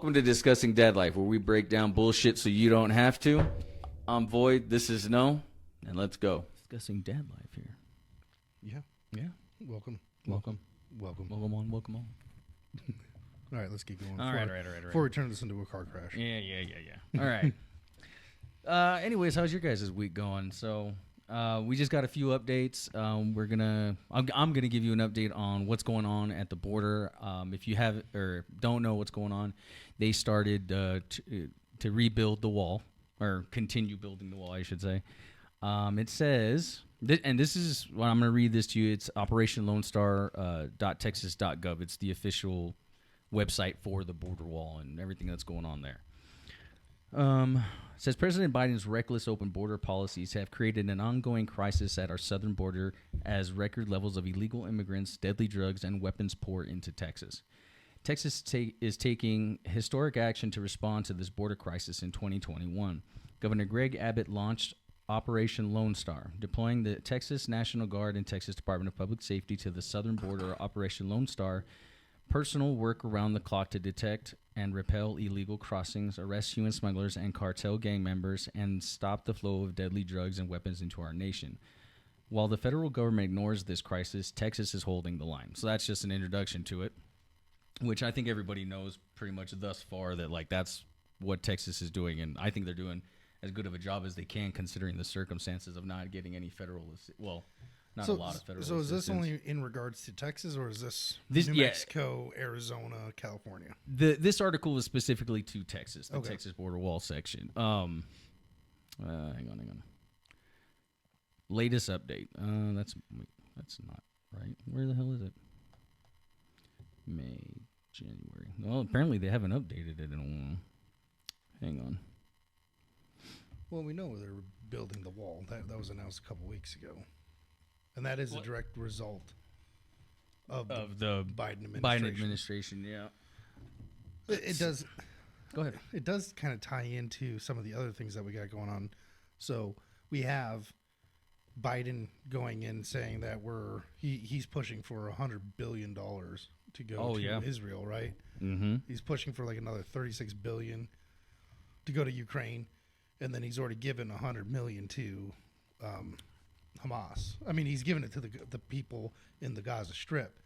Welcome to Discussing Dad Life, where we break down bullshit so you don't have to. I'm Void, this is No, and let's go. Discussing Dad Life here. Yeah. Yeah. Welcome. Welcome. Welcome. Welcome on, welcome on. All right, let's keep going. All right. Before we turn this into a car crash. Yeah. All right. Anyways, how's your guys' week going? So, we just got a few updates. I'm gonna give you an update on what's going on at the border. If you have or don't know what's going on, they started to rebuild the wall or continue building the wall, I should say. It says, and this is what I'm gonna read this to you. It's OperationLoneStar.texas.gov. It's the official website for the border wall and everything that's going on there. It says President Biden's reckless open border policies have created an ongoing crisis at our southern border as record levels of illegal immigrants, deadly drugs, and weapons pour into Texas. Texas is taking historic action to respond to this border crisis in 2021. Governor Greg Abbott launched Operation Lone Star, deploying the Texas National Guard and Texas Department of Public Safety to the southern border. Operation Lone Star personal work around the clock to detect and repel illegal crossings, arrest human smugglers and cartel gang members, and stop the flow of deadly drugs and weapons into our nation. While the federal government ignores this crisis, Texas is holding the line. So that's just an introduction to it, which I think everybody knows pretty much thus far that like that's what Texas is doing, and I think they're doing as good of a job as they can considering the circumstances of not getting any federal Not a lot of federal assistance. So is this only in regards to Texas, or is this New Mexico, Arizona, California? This article is specifically to Texas, the Okay. Texas border wall section. Hang on. Latest update. That's not right. Where the hell is it? May, January. Well, apparently they haven't updated it in a while. Hang on. Well, we know they're building the wall. That was announced a couple weeks ago. And that is a direct result of the Biden administration. Yeah. It does. Go ahead. It does kind of tie into some of the other things that we got going on. So we have Biden going in saying that he's pushing for $100 billion to go to Israel, right? Mm-hmm. He's pushing for like another $36 billion to go to Ukraine, and then he's already given $100 million to Hamas. I mean, he's given it to the people in the Gaza Strip,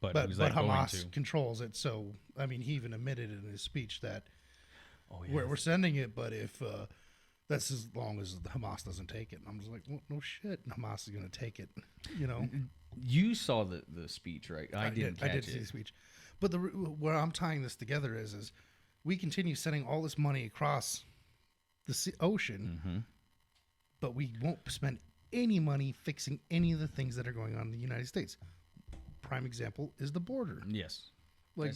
but Hamas controls it. So, I mean, he even admitted in his speech that we're sending it, but if that's as long as Hamas doesn't take it. And I'm just like, well, no shit, Hamas is going to take it. You know, you saw the speech, right? I did see the speech, but where I'm tying this together is we continue sending all this money across the ocean, mm-hmm. but we won't spend any money fixing any of the things that are going on in the United States. Prime example is the border. Yes. Like,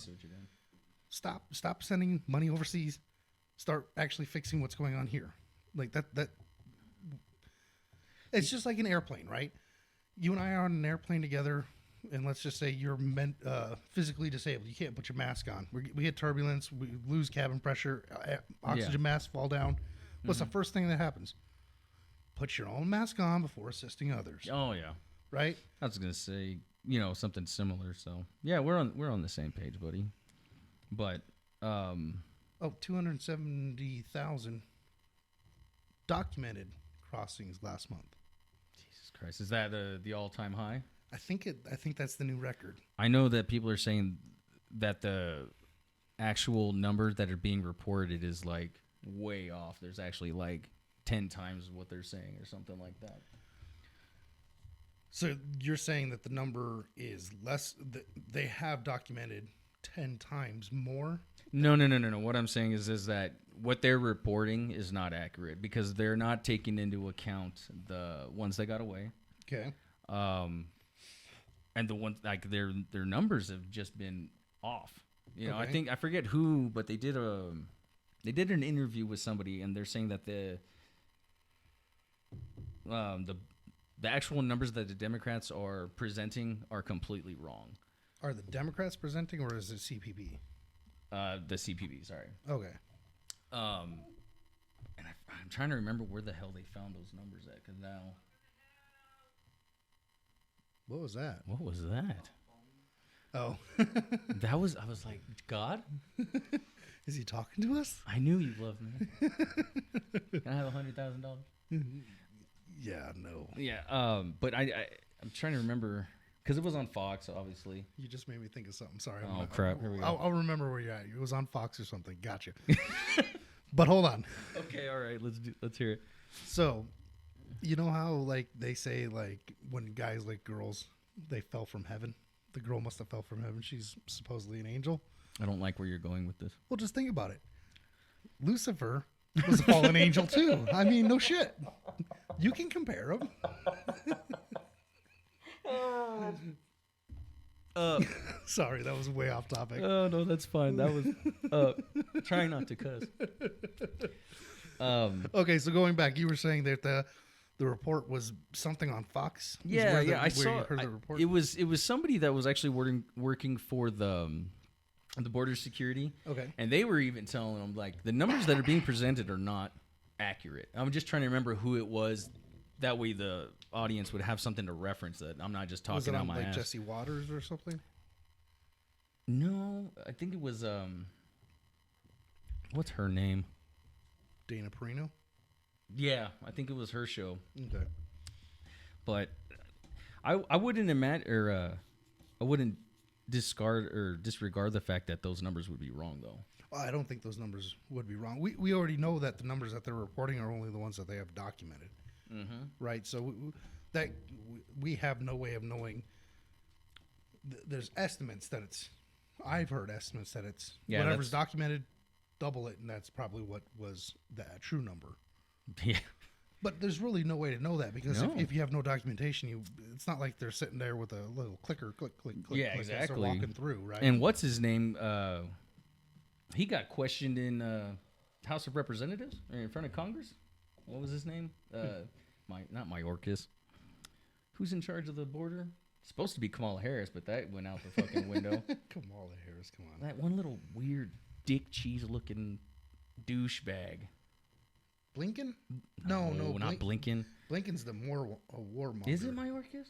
stop sending money overseas. Start actually fixing what's going on here. Like that it's just like an airplane, right? You and I are on an airplane together, and let's just say you're physically disabled. You can't put your mask on. We get turbulence. We lose cabin pressure. Oxygen masks fall down. What's the first thing that happens? Put your own mask on before assisting others. Oh yeah, right. I was gonna say something similar. So yeah, we're on the same page, buddy. But 270,000 documented crossings last month. Jesus Christ, is that the all-time high? I think that's the new record. I know that people are saying that the actual numbers that are being reported is like way off. There's actually like 10 times what they're saying or something like that. So you're saying that the number is less, they have documented 10 times more? No. What I'm saying is that what they're reporting is not accurate because they're not taking into account the ones that got away. Okay. And the ones like their numbers have just been off. You know, Okay. I forget who, but they did an interview with somebody and they're saying that the actual numbers that the Democrats are presenting are completely wrong. Are the Democrats presenting, or is it CPB? The CPB, sorry. Okay. And I'm trying to remember where the hell they found those numbers at, because now... What was that? What was that? Oh, I was like, God, is he talking to us? I knew you loved me. Can I have $100,000? Yeah, no. Yeah. But I'm trying to remember because it was on Fox, obviously. You just made me think of something. Sorry. Oh, crap. Here we go. I'll remember where you're at. It was on Fox or something. Gotcha. But hold on. Okay. All right. Let's hear it. So, you know how like they say like when guys like girls, they fell from heaven. The girl must have fell from heaven. She's supposedly an angel. I don't like where you're going with this. Well, just think about it. Lucifer was a fallen angel too. I mean, no shit. You can compare them. Sorry, that was way off topic. Oh no, that's fine. That was trying not to cuss. Okay, so going back, you were saying that the report was something on Fox. Is Yeah, where yeah. I where saw you heard the report. it was somebody that was actually working for the border security. Okay. And they were even telling them like the numbers that are being presented are not accurate. I'm just trying to remember who it was. That way the audience would have something to reference that I'm not just Was talking it out on my like ass. Jesse Waters or something? No, I think it was what's her name? Dana Perino. Yeah, I think it was her show. Okay. But I wouldn't imagine or I wouldn't discard or disregard the fact that those numbers would be wrong though. I don't think those numbers would be wrong. We already know that the numbers that they're reporting are only the ones that they have documented. Mm-hmm. Right. So we have no way of knowing. There's estimates that it's. I've heard estimates that it's whatever's documented, double it, and that's probably what was the true number. Yeah. But there's really no way to know that because No. if you have no documentation, it's not like they're sitting there with a little clicker, click, click, click. Yeah, click as they're exactly. walking through, right? And what's his name? He got questioned in House of Representatives or in front of Congress. What was his name? Not Mayorkas. Who's in charge of the border? Supposed to be Kamala Harris, but that went out the fucking window. Kamala Harris, come on. That one little weird dick cheese looking douchebag. Blinken? No, not Blinken. Blinken's the warmonger. Is it Mayorkas?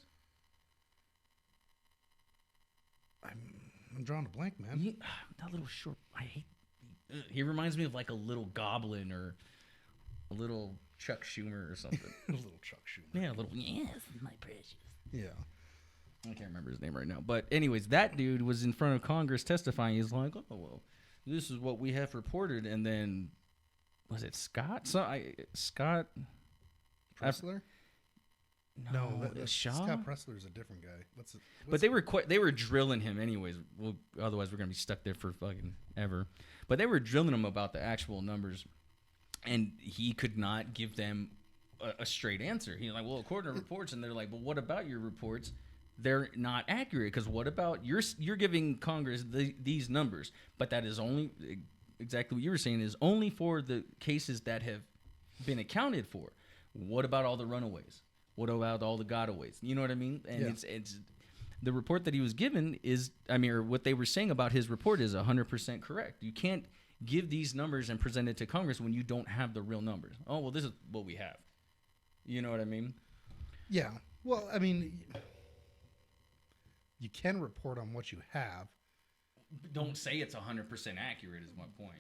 I'm drawing a blank, man. That little short. I hate. He reminds me of like a little goblin or a little Chuck Schumer or something. A little Chuck Schumer. Yeah, a little. Yes, my precious. Yeah. I can't remember his name right now. But anyways, that dude was in front of Congress testifying. He's like, oh, well, this is what we have reported. And then, was it Scott? Scott? Pressler? No, Shaw? Scott Pressler is a different guy. But they were drilling him anyways. Well, otherwise, we're going to be stuck there for fucking ever. But they were drilling him about the actual numbers. And he could not give them a straight answer. He's like, well, according to reports. And they're like, well, what about your reports? They're not accurate because what about you're giving Congress these numbers, but that is only exactly what you were saying is only for the cases that have been accounted for. What about all the runaways? What about all the gotaways? You know what I mean? And Yeah. it's the report that he was given is or what they were saying about his report is 100% correct. You can't give these numbers and present it to Congress when you don't have the real numbers. Oh well, this is what we have. You know what I mean? Yeah. Well, I mean. You can report on what you have. Don't say it's 100% accurate is my point.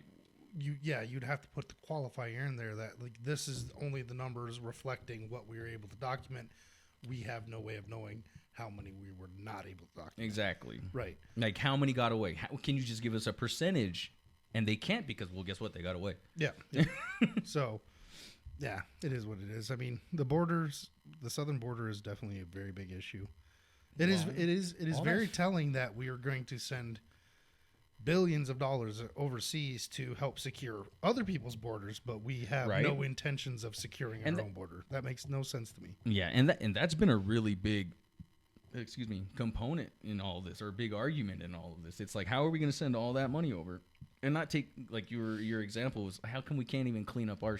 You'd have to put the qualifier in there that like this is only the numbers reflecting what we were able to document. We have no way of knowing how many we were not able to document. Exactly. Right. Like how many got away? Can you just give us a percentage? And they can't because, well, guess what? They got away. Yeah. So, yeah, it is what it is. I mean, the southern border is definitely a very big issue. It is very telling that we are going to send billions of dollars overseas to help secure other people's borders, but we have no intentions of securing our own border. That makes no sense to me. Yeah, and that's been a really big, component in all of this, or a big argument in all of this. It's like, how are we going to send all that money over and not take like your example was how come we can't even clean up our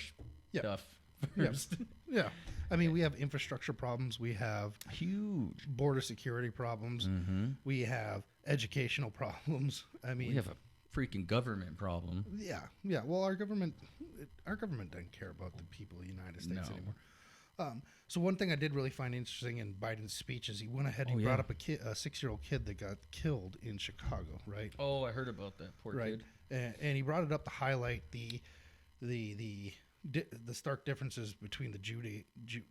stuff first? Yeah. I mean, we have infrastructure problems. We have huge border security problems. Mm-hmm. We have educational problems. I mean, we have a freaking government problem. Yeah. Well, our government doesn't care about the people of the United States anymore. So one thing I did really find interesting in Biden's speech is he went ahead and Oh, brought yeah. up a 6-year-old kid that got killed in Chicago, right? Oh, I heard about that poor Right, kid. and he brought it up to highlight the the stark differences between the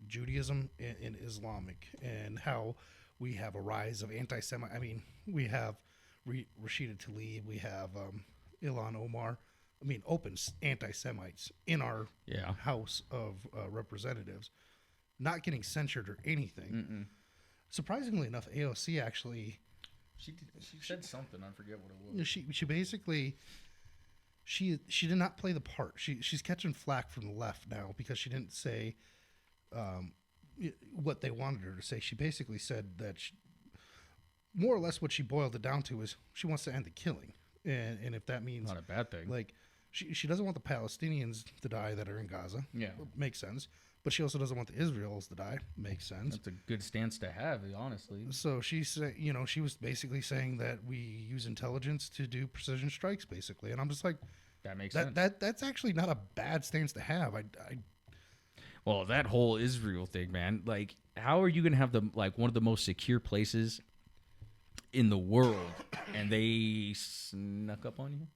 Judaism and Islamic, and how we have a rise of anti-Semite. I mean, we have Rashida Tlaib, we have Ilhan Omar. I mean, open anti-Semites in our Yeah. House of Representatives, not getting censured or anything. Mm-mm. Surprisingly enough, AOC actually She said something. I forget what it was. she basically she did not play the part. She's catching flack from the left now because she didn't say what they wanted her to say. She basically said that more or less what she boiled it down to is she wants to end the killing, and if that means Not a bad thing. like she doesn't want the Palestinians to die that are in Gaza. Yeah. Makes sense. But she also doesn't want the Israelis to die. Makes sense. That's a good stance to have, honestly. So she said, she was basically saying that we use intelligence to do precision strikes, basically. And I'm just like, That makes sense. that's actually not a bad stance to have. Well, that whole Israel thing, man. Like, how are you gonna have one of the most secure places in the world, and they snuck up on you?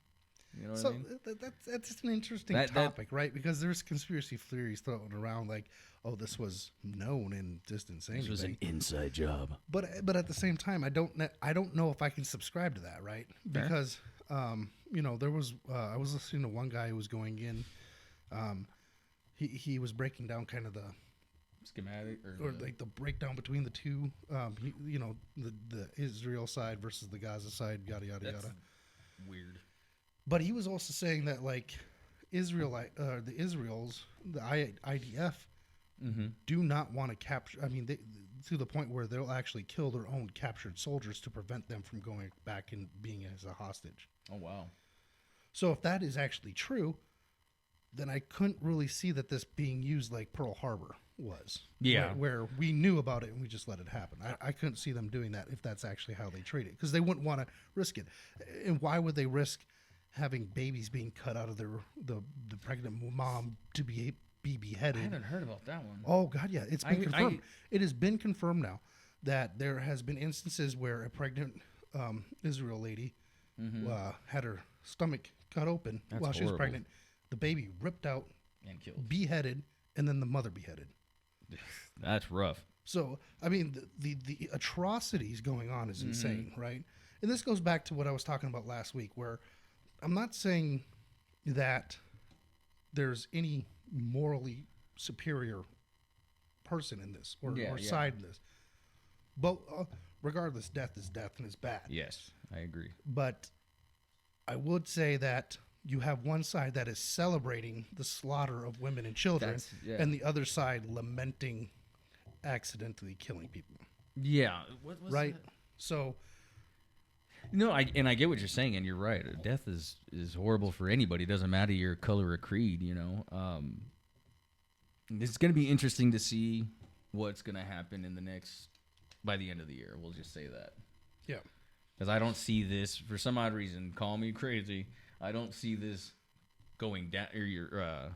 You know what I mean? That's just an interesting topic, right? Because there's conspiracy theories thrown around, like, oh, this was known and just insane. This was an inside job. But at the same time, I don't know if I can subscribe to that, right? Fair. Because there was I was listening to one guy who was going in. He was breaking down kind of the Schematic or like the breakdown between the two. The Israel side versus the Gaza side, yada yada that's yada. weird. But he was also saying that like the Israels, the IDF, do not want to capture. I mean, to the point where they'll actually kill their own captured soldiers to prevent them from going back and being as a hostage. Oh wow. So if that is actually true, then I couldn't really see that this being used like Pearl Harbor was. Yeah. Right, where we knew about it and we just let it happen. I couldn't see them doing that if that's actually how they treat it, because they wouldn't want to risk it. And why would they risk having babies being cut out of the pregnant mom to be beheaded? I haven't heard about that one. Oh God, yeah, it's been confirmed. It has been confirmed now that there has been instances where a pregnant Israel lady had her stomach cut open while she was horrible. pregnant. The baby ripped out, And killed. beheaded, and then the mother beheaded. That's rough. So I mean, the atrocities going on is insane, right? And this goes back to what I was talking about last week, where I'm not saying that there's any morally superior person in this or side in this, but regardless, death is death and it's bad. Yes, I agree. But I would say that you have one side that is celebrating the slaughter of women and children, and the other side lamenting accidentally killing people. Yeah. What was Right? that? So No, I get what you're saying, and you're right. Death is horrible for anybody. It doesn't matter your color or creed. It's going to be interesting to see what's going to happen by the end of the year. We'll just say that, yeah. because I don't see this for some odd reason. Call me crazy. I don't see this going down or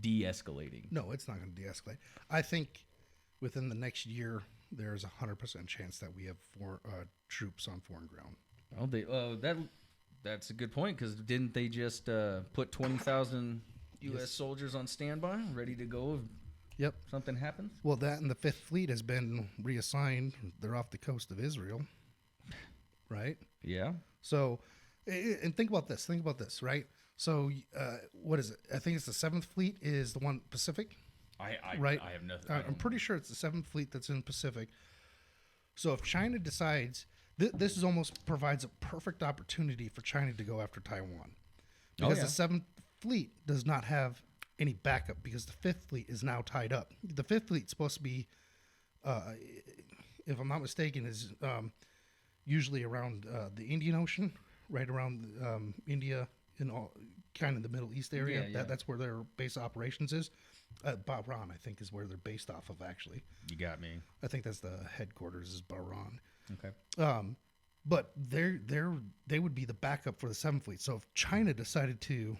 de-escalating. No, it's not going to de-escalate. I think within the next year, there's 100% chance that we have troops on foreign ground. Well, that's a good point, because didn't they just put 20,000 U.S. soldiers on standby, ready to go if Yep. something happens? Well, that and the Fifth Fleet has been reassigned. They're off the coast of Israel, right? Yeah. So, and think about this. Think about this, right? So, what is it? I think it's the Seventh Fleet is the one Pacific. Right? I have nothing. I'm pretty sure it's the Seventh Fleet that's in Pacific. So if China decides, this is almost provides a perfect opportunity for China to go after Taiwan, because the Seventh Fleet does not have any backup, because the Fifth Fleet is now tied up. The Fifth Fleet's supposed to be, if I'm not mistaken, is usually around the Indian Ocean, right around India and all kind of the Middle East area. Yeah. That's where their base of operations is. Bahrain, I think, is where they're based off of. Actually, You got me. I think that's the headquarters is Bahrain. Okay. But they would be the backup for the Seventh Fleet. So if China decided to,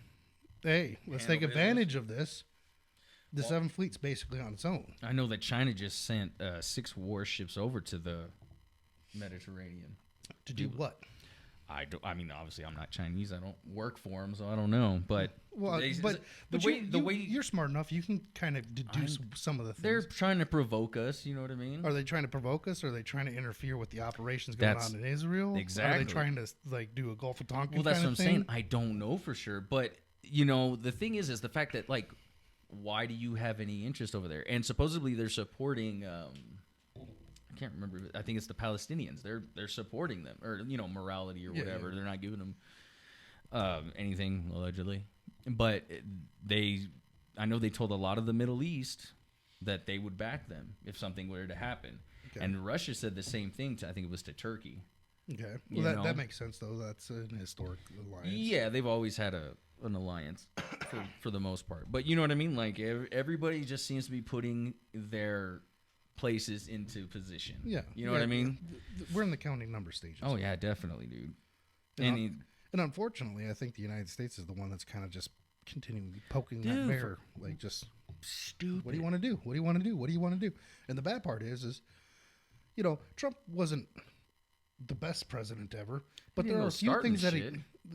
hey, let's take advantage of this. The Seventh Fleet's basically on its own. I know that China just sent 6 warships over to the Mediterranean. To do what? I mean, obviously, I'm not Chinese. I don't work for them, so I don't know. But you're smart enough. You can kind of deduce some of the things. They're trying to provoke us. You know what I mean? Are they trying to provoke us? Or are they trying to interfere with the operations going on in Israel? Exactly. Are they trying to like do a Gulf of Tonkin? Well, that's kind what I'm of thing? saying. I don't know for sure, but you know, the thing is the fact that like, why do you have any interest over there? And supposedly they're supporting. I can't remember. I think it's the Palestinians. They're supporting them, or you know, morality or whatever. Yeah. They're not giving them anything allegedly, but I know they told a lot of the Middle East that they would back them if something were to happen, and Russia said the same thing to, I think it was to Turkey. Okay, well that makes sense though. That's an historic alliance. Yeah, they've always had an alliance for the most part, but you know what I mean. Like everybody just seems to be putting their places into position. Yeah. You know what I mean? We're in the counting number stages. Oh, yeah, definitely, dude. And unfortunately, I think the United States is the one that's kind of just continually poking that bear. Like, just, stupid. What do you want to do? What do you want to do? What do you want to do? And the bad part is, you know, Trump wasn't the best president ever, but there are a few things that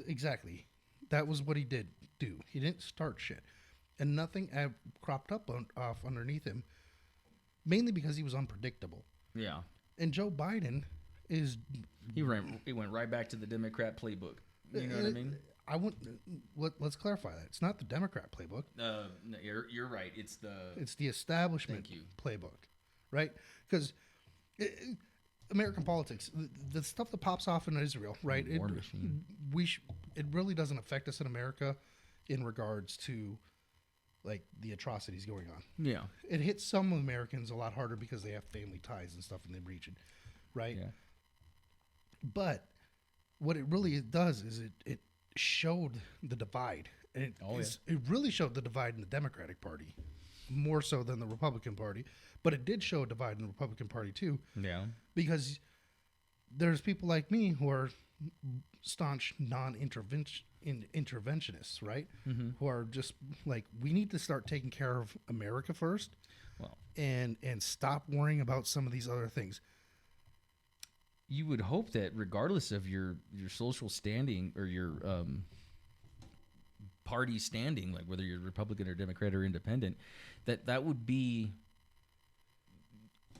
exactly. That was what he did do. He didn't start shit. And nothing cropped up off underneath him. Mainly because he was unpredictable. Yeah. And Joe Biden is... He went right back to the Democrat playbook. You know what I mean? Let's clarify that. It's not the Democrat playbook. No, you're right. It's the establishment playbook. Right? Because American politics, the stuff that pops off in Israel, right? War machine. It really doesn't affect us in America in regards to... like the atrocities going on. Yeah. It hits some Americans a lot harder because they have family ties and stuff in the region, right? Yeah. But what it really does is it showed the divide. And it really showed the divide in the Democratic Party more so than the Republican Party. But it did show a divide in the Republican Party too. Yeah. Because there's people like me who are staunch interventionists, right? Mm-hmm. Who are just like, we need to start taking care of America first, and stop worrying about some of these other things. You would hope that regardless of your social standing or your party standing, like whether you're Republican or Democrat or Independent, that would be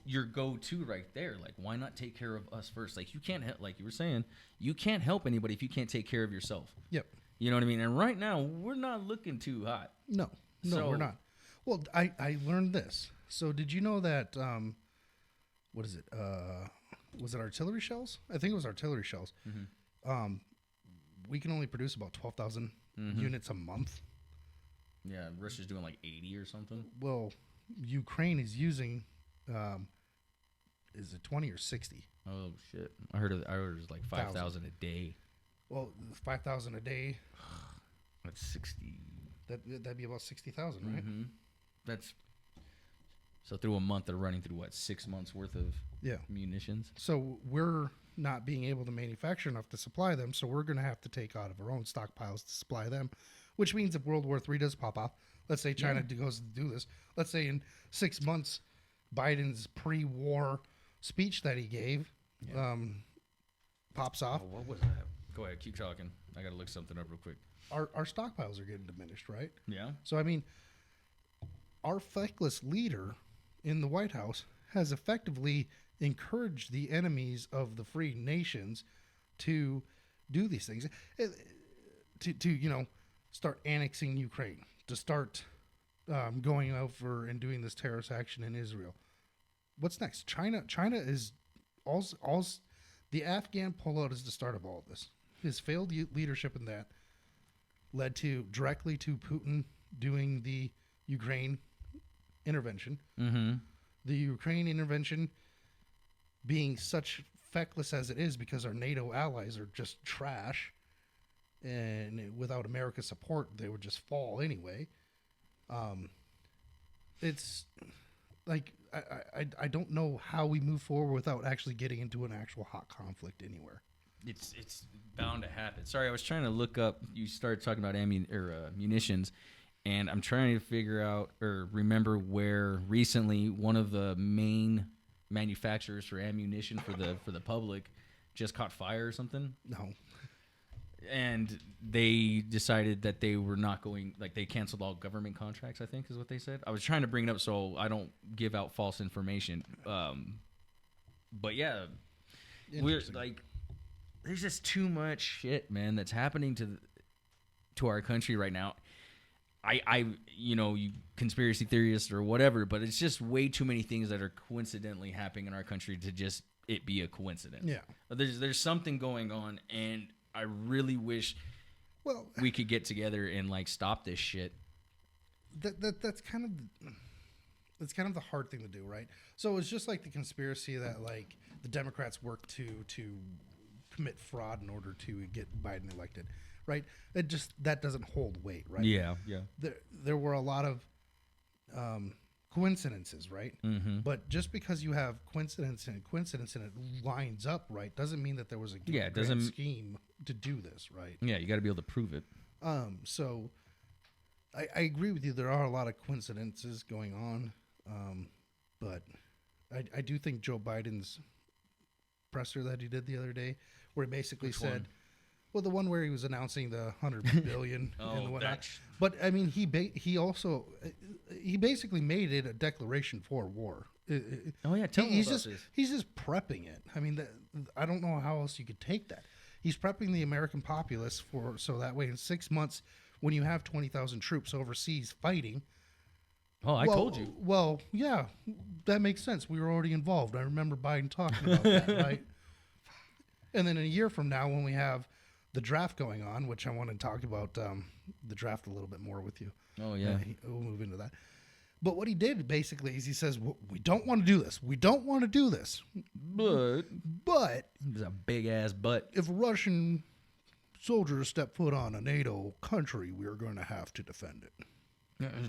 your go-to right there. Like, why not take care of us first? Like, you can't help, like you were saying, you can't help anybody if you can't take care of yourself. Yep. You know what I mean? And right now, we're not looking too hot. No, we're not. Well, I learned this. So did you know that, what is it? Was it artillery shells? I think it was artillery shells. Mm-hmm. We can only produce about 12,000 units a month. Yeah, Russia's doing like 80 or something. Well, Ukraine is using... is it 20 or 60? Oh shit! I heard it was like 5,000 a day. Well, 5,000 a day. That's 60. That'd be about 60,000, right? Mm-hmm. That's so through a month they're running through what, 6 months worth of munitions. So we're not being able to manufacture enough to supply them, so we're going to have to take out of our own stockpiles to supply them. Which means if World War III does pop off, let's say China goes to do this. Let's say in 6 months, Biden's pre-war speech that he gave pops off. Oh, what was that? Go ahead, keep talking. I got to look something up real quick. Our stockpiles are getting diminished, right? Yeah. So, I mean, our feckless leader in the White House has effectively encouraged the enemies of the free nations to do these things. To you know, start annexing Ukraine, to start going over and doing this terrorist action in Israel. What's next? China is all the Afghan pullout is the start of all of this. His failed leadership in that led directly to Putin doing the Ukraine intervention. Mm-hmm. The Ukraine intervention being such feckless as it is because our NATO allies are just trash, and without America's support, they would just fall anyway. It's like I don't know how we move forward without actually getting into an actual hot conflict anywhere. It's bound to happen. Sorry, I was trying to look up. You started talking about munitions, and I'm trying to figure out or remember where recently one of the main manufacturers for ammunition for the public just caught fire or something. No. And they decided that they were not going, like they canceled all government contracts, I think is what they said. I was trying to bring it up so I don't give out false information. But yeah, we're like, there's just too much shit, man, that's happening to our country right now. I you conspiracy theorists or whatever, but it's just way too many things that are coincidentally happening in our country to just it be a coincidence. Yeah. There's something going on, and I really wish we could get together and like stop this shit. That's kind of the hard thing to do, right? So it's just like the conspiracy that like the Democrats work to commit fraud in order to get Biden elected, right? That doesn't hold weight, right? Yeah. There were a lot of coincidences, right? Mm-hmm. But just because you have coincidence and it lines up, right, doesn't mean that there was a grand scheme to do this, right? Yeah, you got to be able to prove it. So I agree with you. There are a lot of coincidences going on, but I do think Joe Biden's presser that he did the other day, where he basically said, well, the one where he was announcing the $100 billion and whatnot. But I mean, he basically made it a declaration for war. Tell me about this. He's just prepping it. I mean, I don't know how else you could take that. He's prepping the American populace so that way in 6 months, when you have 20,000 troops overseas fighting. Oh, I told you. Well, yeah, that makes sense. We were already involved. I remember Biden talking about that, right? And then in a year from now, when we have the draft going on, which I want to talk about the draft a little bit more with you. Oh, yeah. We'll move into that. But what he did basically is he says, we don't want to do this. We don't want to do this. But there's a big ass but. If Russian soldiers step foot on a NATO country, we are going to have to defend it.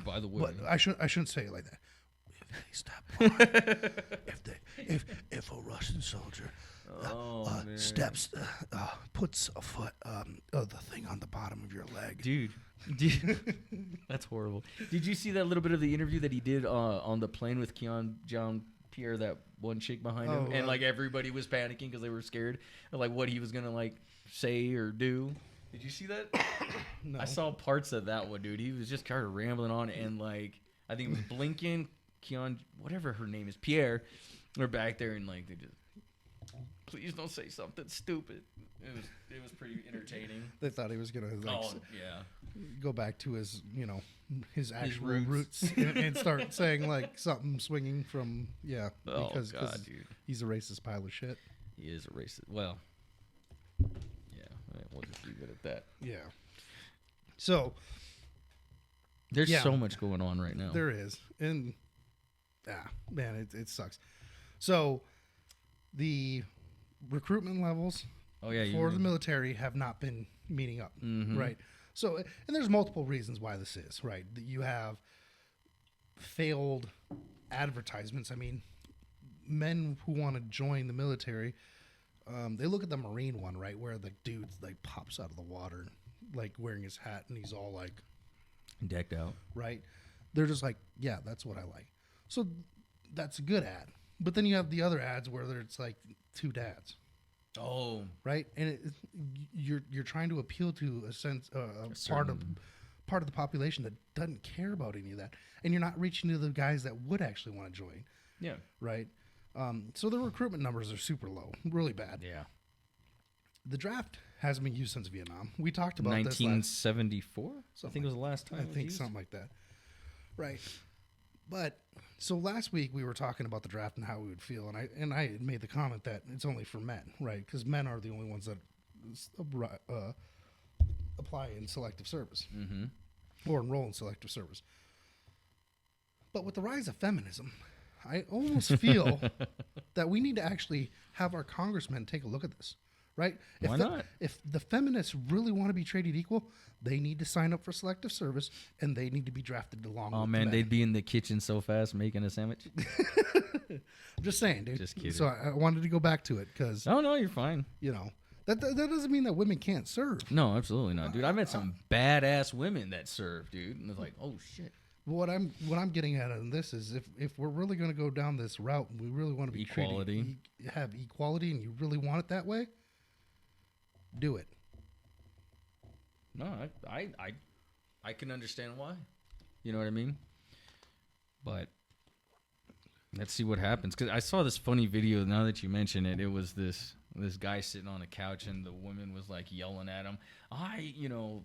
By the way, but I shouldn't say it like that. If they step on, if a Russian soldier steps, puts a foot, the thing on the bottom of your leg, dude, that's horrible. Did you see that little bit of the interview that he did on the plane with John Pierre, that one chick behind him, and like everybody was panicking because they were scared of like what he was gonna like say or do? Did you see that? No. I saw parts of that one, dude. He was just kind of rambling on, and like I think it was Blinken, whatever her name is, Pierre, they're back there, and like they just, please don't say something stupid. It was pretty entertaining. They thought he was gonna go back to his his actual roots and start saying like something swinging from because dude, he's a racist pile of shit. He is a racist. Well, we'll just leave it at that. Yeah. So there's so much going on right now. There is, and man, it sucks. So the recruitment levels for the military have not been meeting up, right? So, and there's multiple reasons why this is, right? You have failed advertisements. I mean, men who want to join the military, they look at the Marine one, right, where the dude like pops out of the water, like wearing his hat, and he's all like decked out, right? They're just like, yeah, that's what I like. So that's a good ad. But then you have the other ads where it's like two dads. Oh, right, and you're trying to appeal to a sense, part of the population that doesn't care about any of that, and you're not reaching to the guys that would actually want to join. Yeah, right. So the recruitment numbers are super low, really bad. Yeah. The draft hasn't been used since Vietnam. We talked about 1974. I think it was the last time. I think something like that. Right. But so last week we were talking about the draft and how we would feel, and I had made the comment that it's only for men, right? Because men are the only ones that apply in selective service or enroll in selective service. But with the rise of feminism, I almost feel that we need to actually have our congressmen take a look at this, right? Why not? If the feminists really want to be treated equal, they need to sign up for selective service, and they need to be drafted along with the men. They'd be in the kitchen so fast making a sandwich. I'm just saying, dude. Just kidding. So I wanted to go back to it because... Oh, no, you're fine. That doesn't mean that women can't serve. No, absolutely not, dude. I met some badass women that serve, dude, and it's like, oh shit. What I'm getting at in this is if we're really going to go down this route and we really want to be Equality. have equality, and you really want it that way, do it. No, I can understand why. You know what I mean? But let's see what happens. Because I saw this funny video. Now that you mention it, it was this guy sitting on a couch, and the woman was like yelling at him.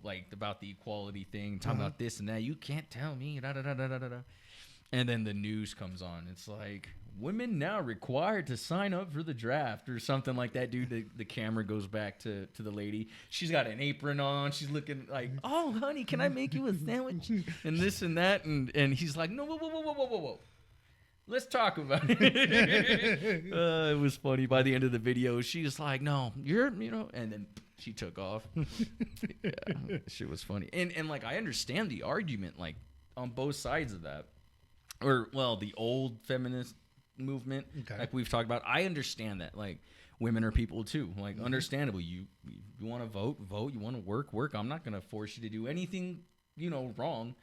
Like about the equality thing, talking about this and that. You can't tell me. Da, da, da, da, da, da. And then the news comes on. It's like, women now required to sign up for the draft or something like that, dude. The camera goes back to the lady. She's got an apron on. She's looking like, oh, honey, can I make you a sandwich? And this and that. And he's like, no, whoa. Let's talk about it. It was funny. By the end of the video, she's like, no, and then she took off. Yeah, shit was funny. And like, I understand the argument, like, on both sides of that. Or, well, the old feminist movement, like we've talked about. I understand that. Like, women are people too. Like, understandable. You want to vote. You want to work. I'm not going to force you to do anything, wrong.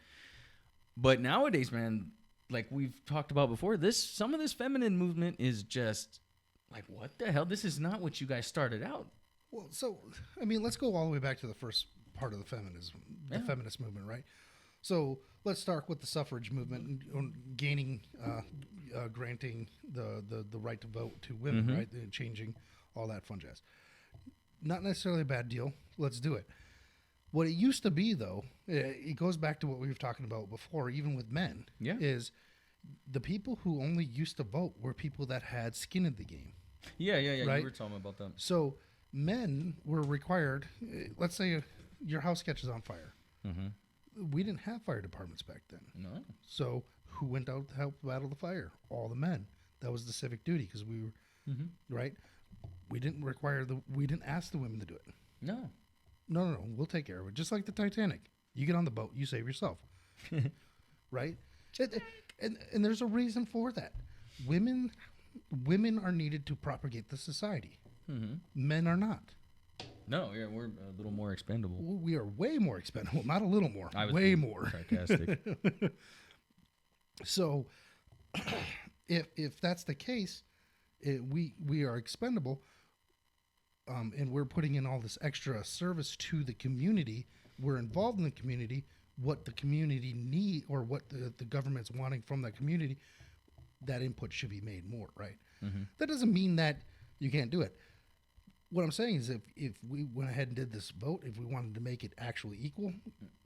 But nowadays, man, like we've talked about before, some of this feminine movement is just like, what the hell? This is not what you guys started out. Well, so, I mean, let's go all the way back to the first part of the feminist movement, right? So let's start with the suffrage movement and granting the right to vote to women, right? And changing all that fun jazz. Not necessarily a bad deal. Let's do it. What it used to be, though, it goes back to what we were talking about before, even with men, is the people who only used to vote were people that had skin in the game. Yeah. Right? You were talking about that. So men were required, let's say your house catches on fire. We didn't have fire departments back then. No. So who went out to help battle the fire? All the men. That was the civic duty because we were, right? We didn't ask the women to do it. No. No. We'll take care of it. Just like the Titanic. You get on the boat, you save yourself. Right? And there's a reason for that. Women are needed to propagate the society. Men are not. No, yeah, we're a little more expendable. We are way more expendable. Not a little more. I was way more. Sarcastic. So, if that's the case, we are expendable, and we're putting in all this extra service to the community. We're involved in the community. What the community need, or what the government's wanting from that community, that input should be made more, right? That doesn't mean that you can't do it. What I'm saying is if we went ahead and did this vote, if we wanted to make it actually equal,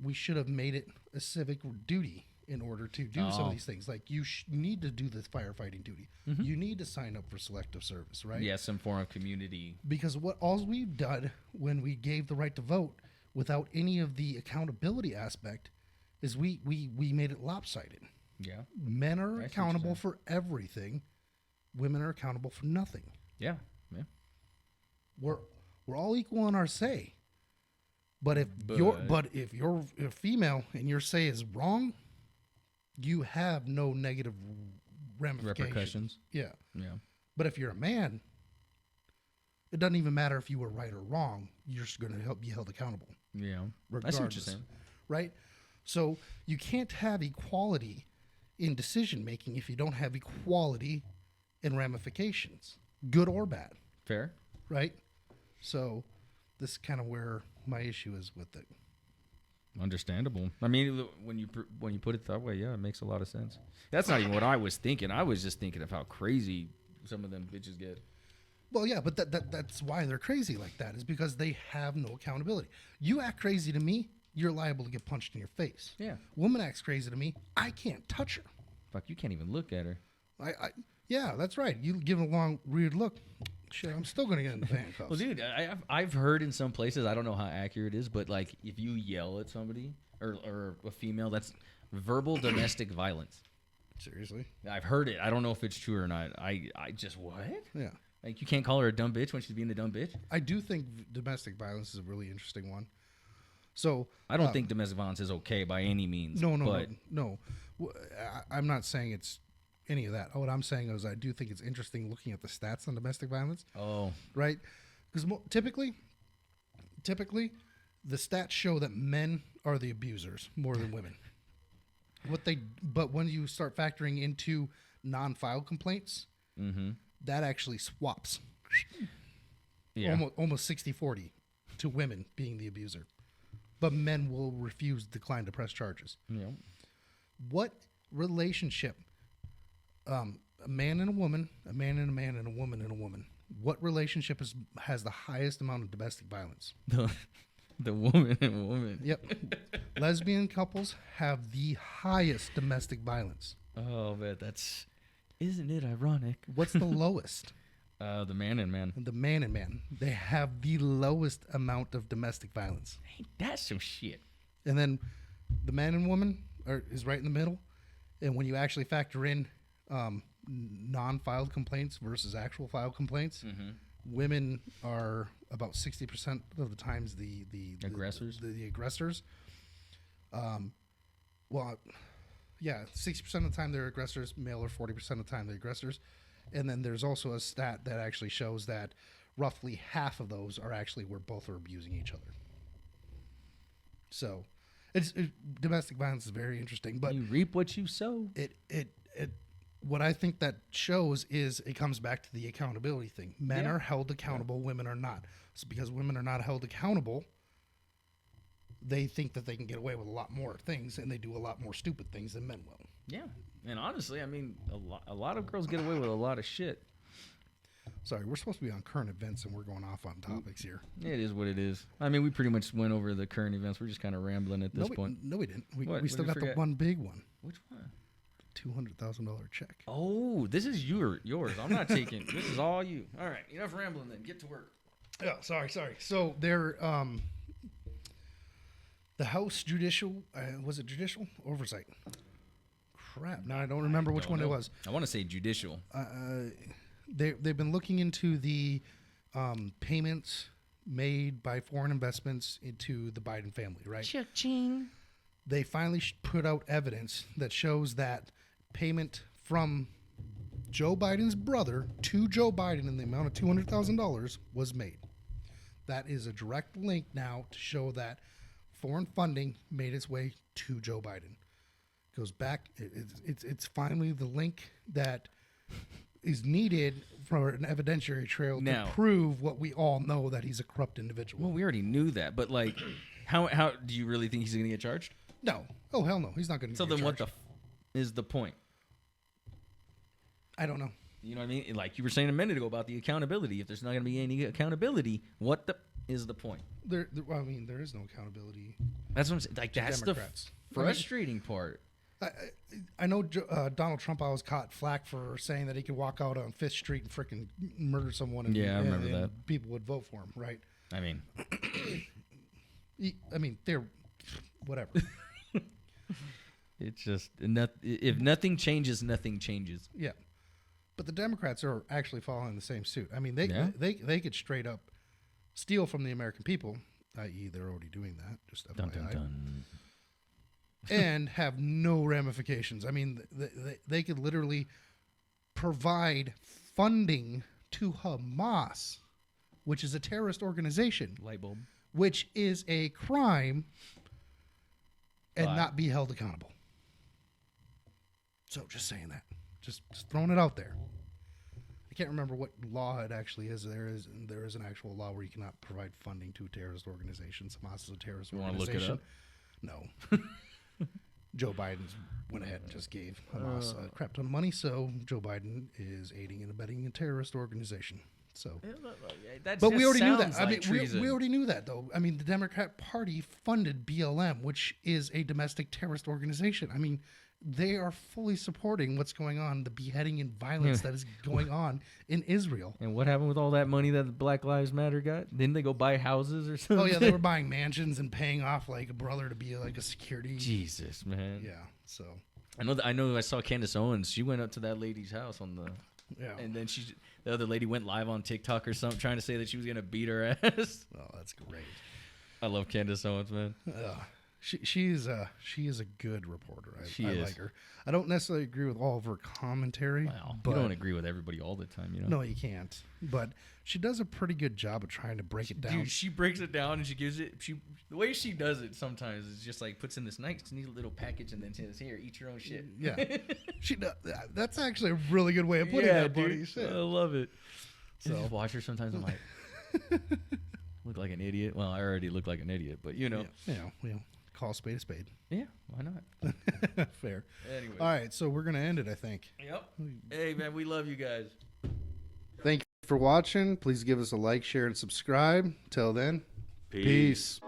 we should have made it a civic duty in order to do some of these things. Like, you need to do this firefighting duty. You need to sign up for selective service, right? Yeah, some form of community. Because all we've done when we gave the right to vote without any of the accountability aspect is we made it lopsided. Yeah. Men are accountable for everything. Women are accountable for nothing. Yeah. We're all equal in our say. But if you're female and your say is wrong, you have no negative repercussions. Yeah. Yeah. But if you're a man, it doesn't even matter if you were right or wrong. You're just going to be held accountable. Yeah. Regardless, I see what you're saying. Right? So you can't have equality in decision making if you don't have equality in ramifications, good or bad. Fair. Right? So this is kind of where my issue is with it. Understandable. I mean, when you put it that way, yeah, it makes a lot of sense. That's not even what I was thinking. I was just thinking of how crazy some of them bitches get. Well, yeah, but that's why they're crazy like that, is because they have no accountability. You act crazy to me, you're liable to get punched in your face. Yeah. Woman acts crazy to me, I can't touch her. Fuck, you can't even look at her. Yeah, that's right. You give a long, weird look. Shit, I'm still going to get in the handcuffs. Well, dude, I've heard in some places, I don't know how accurate it is, but like if you yell at somebody or a female, that's verbal domestic violence. Seriously? I've heard it. I don't know if it's true or not. I just, what? Yeah. Like, you can't call her a dumb bitch when she's being a dumb bitch? I do think domestic violence is a really interesting one. So I don't think domestic violence is okay by any means. No. I'm not saying it's any of that. What I'm saying is I do think it's interesting looking at the stats on domestic violence. Oh. Right? Because typically, the stats show that men are the abusers more than women. But when you start factoring into non-filed complaints, that actually swaps. Yeah. Almost 60-40 to women being the abuser. But men will decline to press charges. Yeah. What relationship, a man and a woman, a man and a man, and a woman and a woman, what relationship has the highest amount of domestic violence? The woman and woman. Yep. Lesbian couples have the highest domestic violence. Oh, man, isn't it ironic? What's the lowest? The man and man. The man and man. They have the lowest amount of domestic violence. Hey, that's some shit. And then the man and woman is right in the middle. And when you actually factor in non-filed complaints versus actual filed complaints, women are about 60% of the times the aggressors. The aggressors. Well, yeah, 60% of the time they're aggressors. Male are 40% of the time they're aggressors. And then there's also a stat that actually shows that roughly half of those are actually where both are abusing each other. So, domestic violence is very interesting, but you reap what you sow. What I think that shows is it comes back to the accountability thing. Men are held accountable, women are not. So because women are not held accountable, they think that they can get away with a lot more things, and they do a lot more stupid things than men will. Yeah, and honestly, I mean, a lot of girls get away with a lot of shit. Sorry, we're supposed to be on current events, and we're going off on topics here. It is what it is. I mean, we pretty much went over the current events. We're just kind of rambling at this point. No, we didn't. What We still got the one big one. Which one? $200,000 check. Oh, this is yours. I'm not taking. This is all you. All right, enough rambling then. Get to work. Yeah, sorry. So they're the House Judicial was it Judicial Oversight? Crap. Now I don't remember which one it was. I want to say judicial. They've been looking into the payments made by foreign investments into the Biden family, right? Cha-ching. They finally put out evidence that shows that payment from Joe Biden's brother to Joe Biden in the amount of $200,000 was made. That is a direct link now to show that foreign funding made its way to Joe Biden. Goes back. It's finally the link that is needed for an evidentiary trail to prove what we all know, that he's a corrupt individual. Well, we already knew that, but like, how do you really think he's going to get charged? No. Oh, hell no. He's not going to get charged. So then what is the point? I don't know. You know what I mean? Like you were saying a minute ago about the accountability. If there's not going to be any accountability, what is the point? There is no accountability. That's what I'm saying. Like, that's Democrats. The frustrating part. I know Donald Trump always caught flack for saying that he could walk out on Fifth Street and freaking murder someone. And, I remember that. People would vote for him, right? I mean, they're whatever. It's just if nothing changes, nothing changes. Yeah, but the Democrats are actually following the same suit. I mean, they could straight up steal from the American people, i.e., they're already doing that. Just FYI. Dun, dun, dun. And have no ramifications. I mean, they could literally provide funding to Hamas, which is a terrorist organization. Light bulb. Which is a crime, and not be held accountable. So just saying that. Just throwing it out there. I can't remember what law it actually is. There is an actual law where you cannot provide funding to terrorist organizations. Hamas is a terrorist organization. Want to look No. it up? Joe Biden went ahead and just gave Hamas a crap ton of money, so Joe Biden is aiding and abetting a terrorist organization. So, but we already knew that. I mean, we already knew that, though. I mean, the Democrat Party funded BLM, which is a domestic terrorist organization. I mean, they are fully supporting what's going on, the beheading and violence that is going on in Israel. And what happened with all that money that the Black Lives Matter got? Didn't they go buy houses or something? Oh, yeah, they were buying mansions and paying off like a brother to be like a security. Jesus, man. Yeah, so. I know. I saw Candace Owens. She went up to that lady's house on the... Yeah. And then the other lady went live on TikTok or something trying to say that she was going to beat her ass. Oh, that's great. I love Candace Owens, man. She is a good reporter. She I is. like her. I don't necessarily agree with all of her commentary. Well, but you don't agree with everybody all the time, you know. no, you can't. But she does a pretty good job of trying to break it down. Dude, she breaks it down and she gives it. The way she does it sometimes is just like puts in this nice neat little package and then says, "Here, eat your own shit." Yeah, she does. That's actually a really good way of putting yeah, that, buddy. dude. Shit. I love it. So So- I just watch her sometimes. I'm like, look like an idiot. Well, I already look like an idiot, but you know. Yeah, call a spade a spade. Yeah, why not? Fair. Anyway. All right, so we're gonna end it, I think. Yep. Hey man, we love you guys. Thank you for watching. Please give us a like, share, and subscribe. Till then, peace.